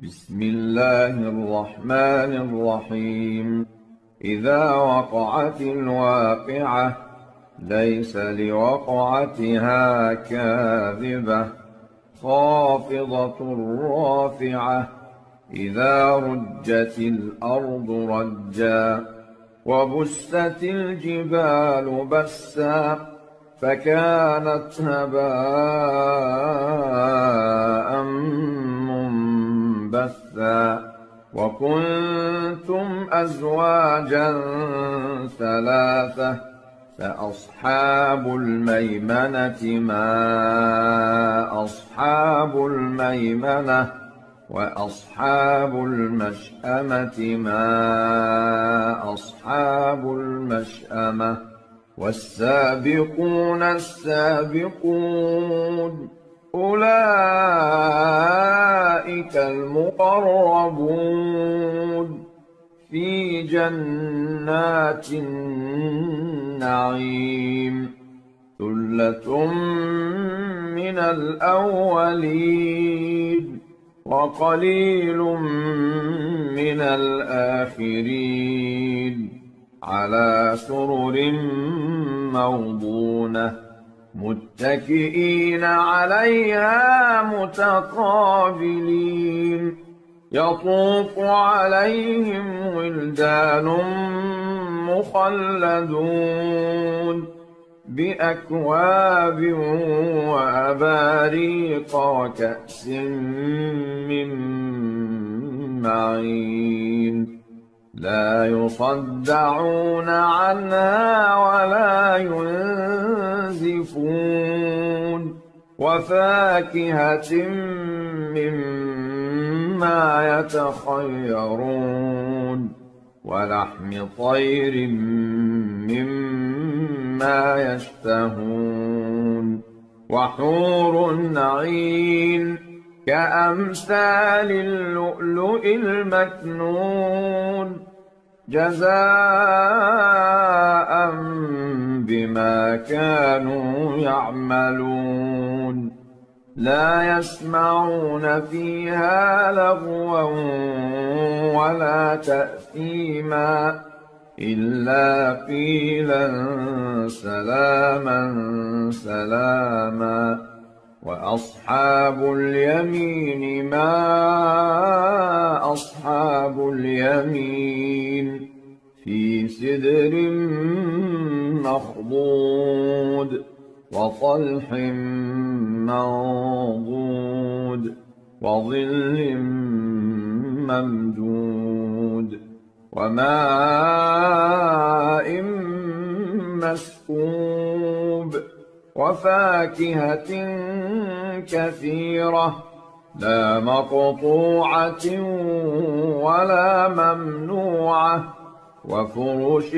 بسم الله الرحمن الرحيم. إذا وقعت الواقعة ليس لوقعتها كاذبة خافضة رافعة إذا رجت الأرض رجا وبست الجبال بسا فكانت هباء منبثا وكنتم أزواجا ثلاثة فأصحاب الميمنة ما أصحاب الميمنة وأصحاب المشأمة ما أصحاب المشأمة والسابقون السابقون أولئك المقربون في جنات النعيم ثلة من الأولين وقليل من الآخرين على سرر موضونة متكئين عليها متقابلين يطوف عليهم ولدان مخلدون بأكواب وأباريق وكأس من معين لا يصدعون عنها ولا ينزفون وفاكهة مما يتخيرون ولحم طير مما يشتهون وحور عين كأمثال اللؤلؤ المكنون جزاء بما كانوا يعملون لا يسمعون فيها لغوا ولا تأثيما إلا قيلا سلاما سلاما وأصحاب اليمين ما أصحاب اليمين في سدر مخضود وطلح منضود وظل ممدود وماء مسكوب وفاكهة كثيرة لا مقطوعة ولا ممنوعة وفرش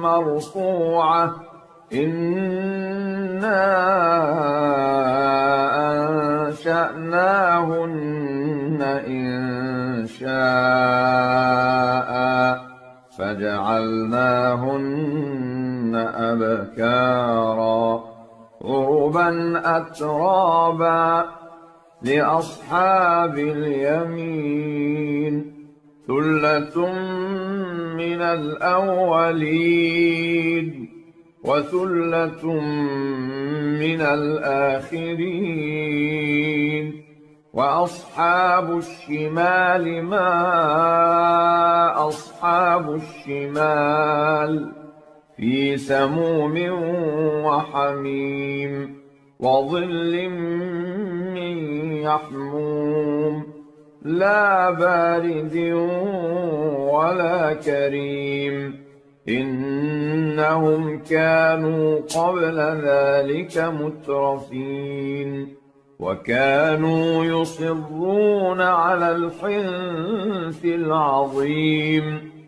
مرفوعة إنا أنشأناهن إنشاء فجعلناهن أبكارا عربا أترابا لأصحاب اليمين ثلة من الأولين وثلة من الآخرين وأصحاب الشمال ما أصحاب الشمال في سموم وحميم وظل من يحموم لا بارد ولا كريم إنهم كانوا قبل ذلك مترفين وكانوا يصرون على الحنث العظيم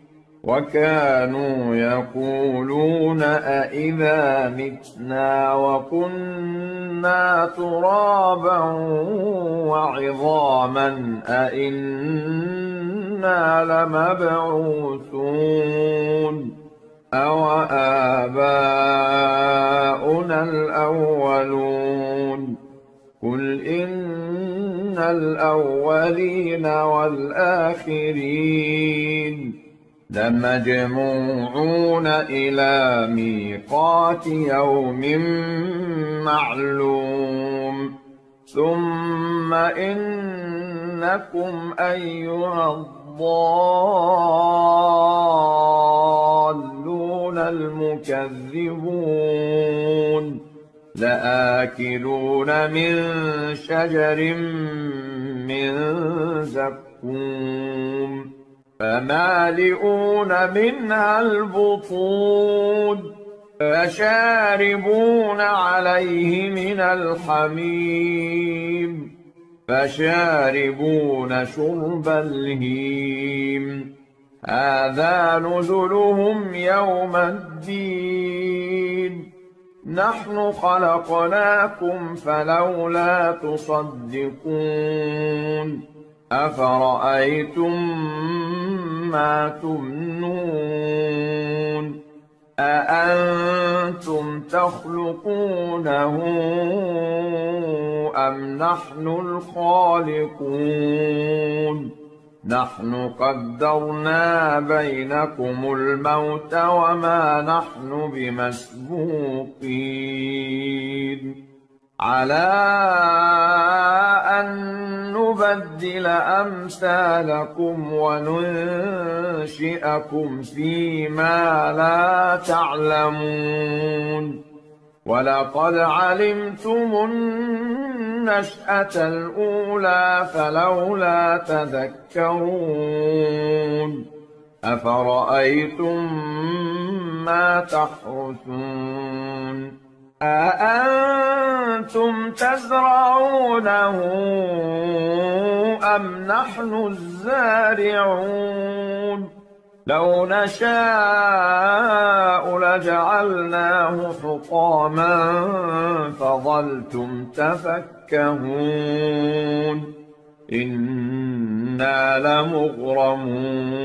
وكانوا يقولون أإذا متنا وكنا ترابا وعظاما أإنا لمبعوثون أوآباؤنا الأولون قل إن الأولين والآخرين لمجموعون إلى ميقات يوم معلوم ثم إنكم أيها الضالون المكذبون لآكلون من شجر من زقوم فمالئون منها البطون فشاربون عليه من الحميم فشاربون شرب الهيم هذا نزلهم يوم الدين نحن خلقناكم فلولا تصدقون أفرأيتم ما تمنون أأنتم تخلقونه أم نحن الخالقون نحن قدرنا بينكم الموت وما نحن بمسبوقين على أن نبدل أمثالكم وننشئكم فيما لا تعلمون ولقد علمتم النشأة الأولى فلولا تذكرون أفرأيتم ما تحرثون أأنتم تزرعونه أم نحن الزارعون لو نشاء لجعلناه حطاما فظلتم تفكهون إنا لمغرمون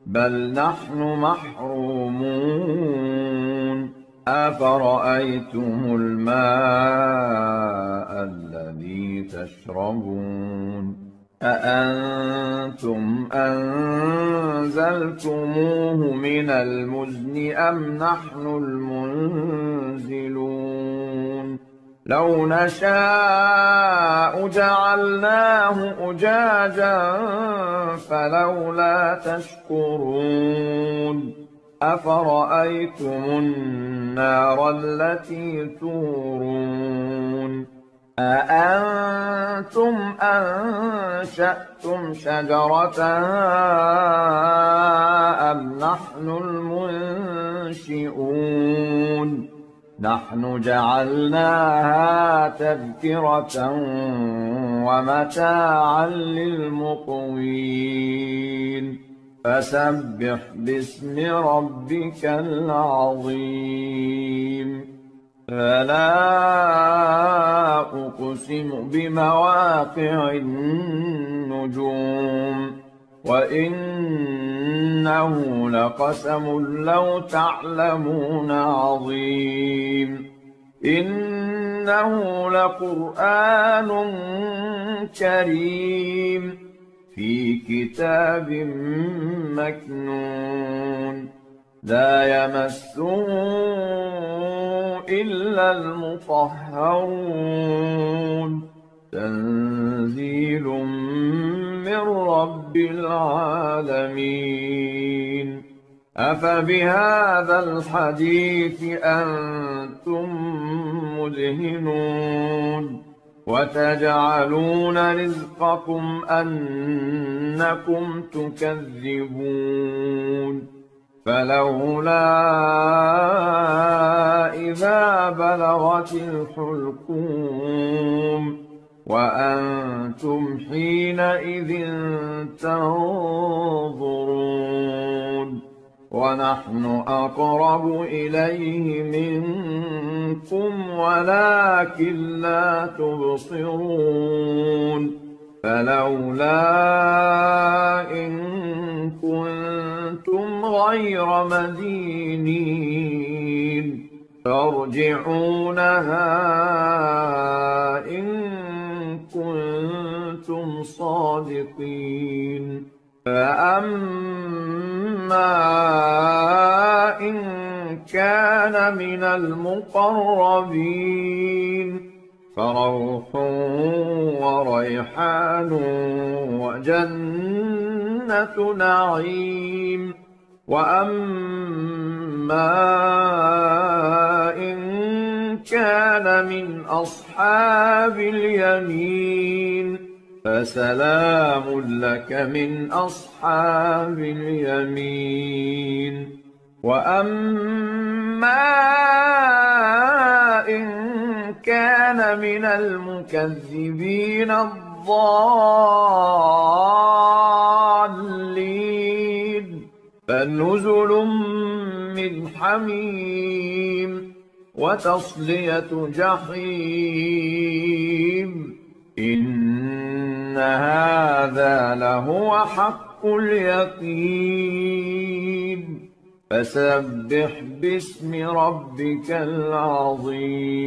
بل نحن محرومون أفرأيتم الماء الذي تشربون أأنتم أنزلتموه من المزن أم نحن المنزلون لو نشاء جعلناه أجاجا فلولا تشكرون أفرأيتم النار التي تورون أأنتم أنشأتم شجرتها أم نحن المنشئون نحن جعلناها تذكرة ومتاعا للمقوين فسبح باسم ربك العظيم فلا أقسم بمواقع النجوم وإنه لقسم لو تعلمون عظيم إنه لقرآن كريم في كتاب مكنون لا يمسه إلا المطهرون تنزيل من رب العالمين أفبهذا الحديث أنتم مدهنون وتجعلون رزقكم أنكم تكذبون فلولا إذا بلغت الحلقوم وأنتم حينئذ تنظرون ونحن أقرب إليه منكم ولكن لا تبصرون فلولا إن كنتم غير مدينين ترجعونها إن كنتم صادقين فأما إن كان من المقربين فروح وريحان وجنة نعيم وأما إن كان من أصحاب اليمين فسلام لك من أصحاب اليمين وأما إن كان من المكذبين الضالين فنزل من حميم وتصلية جحيم إن هذا لهو حق اليقين فسبح باسم ربك العظيم